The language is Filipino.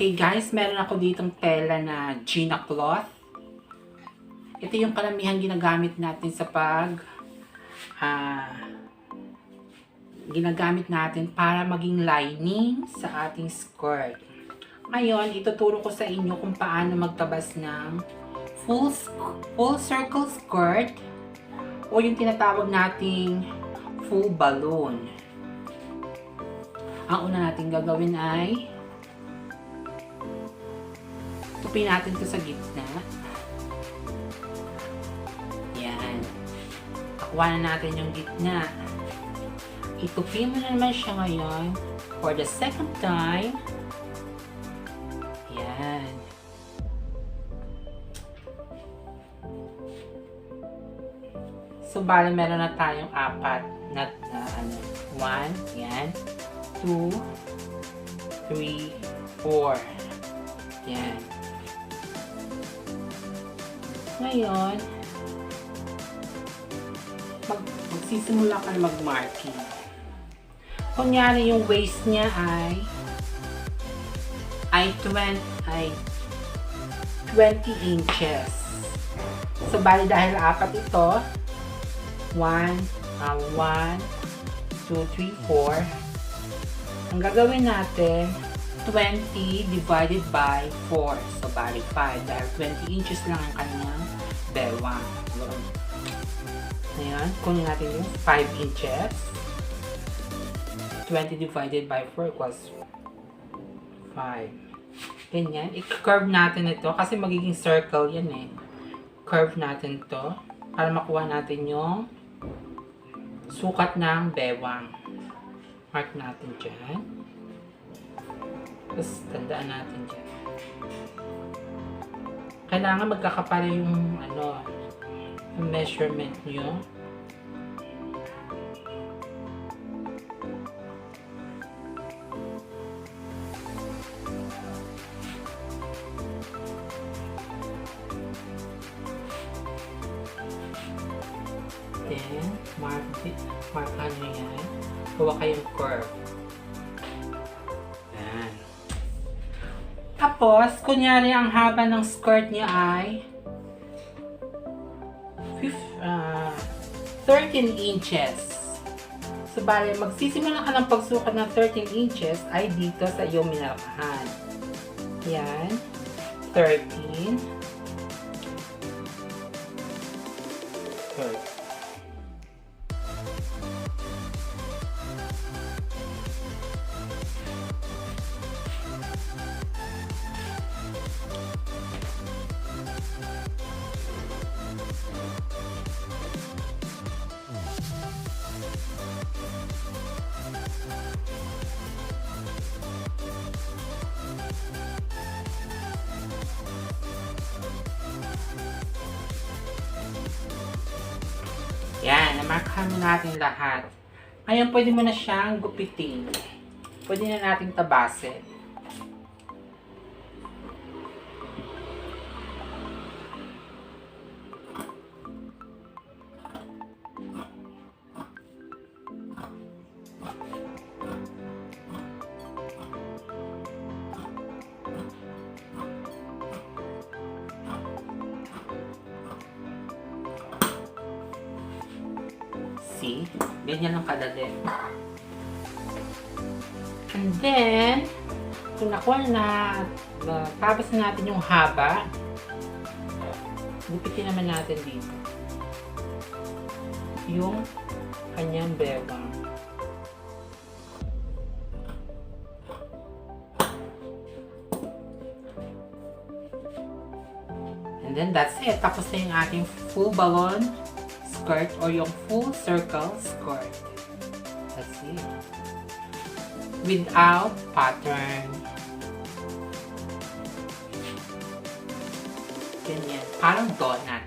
Okay guys, meron ako ditong tela na Gina cloth. Ito yung karamihan ginagamit natin sa ginagamit natin para maging lining sa ating skirt. Ngayon, ituturo ko sa inyo kung paano magtabas ng full circle skirt o yung tinatawag nating full balloon. Ang una natin gagawin ay tupin natin ito sa gitna. Yan. Takuha na natin yung gitna. Itupin mo na naman siya ngayon for the second time. Yan. So, bali meron na tayong apat na one, yan, 2, 3, 4. Yan. Ngayon, magsisimula ka na mag-marking. Kunyari yung waist niya ay 20 inches. So, bali dahil apat ito, 1, 2, 3, 4. Ang gagawin natin, 20 divided by 4. So, bali 5. Dahil 20 inches lang ang kanyang bewang. Ayan, kunin natin yung 5 inches. 20 divided by 4 equals 5. Ganyan. I-curve natin ito kasi magiging circle yan eh. Curve natin to para makuha natin yung sukat ng bewang. Mark natin dyan. Tapos tandaan natin dyan. Kailangan magkakapara yung yung measurement nyo. Then, markan nyo yan. Gawa kayong curve. Yan. Tapos, kunyari ang haba ng skirt niya ay 13 inches. So, bale, magsisimula ka ng pagsukat ng 13 inches ay dito sa iyong minarkahan. Yan. 13. 13. Yan, namarkahan mo natin lahat. Ngayon, pwede mo na siyang gupitin. Pwede na natin tabasin. See? Ganyan lang kadali. And then, kung nakuha na, tapos na natin yung haba, gupitin naman natin dito yung kanyang bewang. And then, that's it. Tapos na yung ating full balloon skirt or yung full circle skirt. That's it. Without pattern. Ganyan. Parang donut.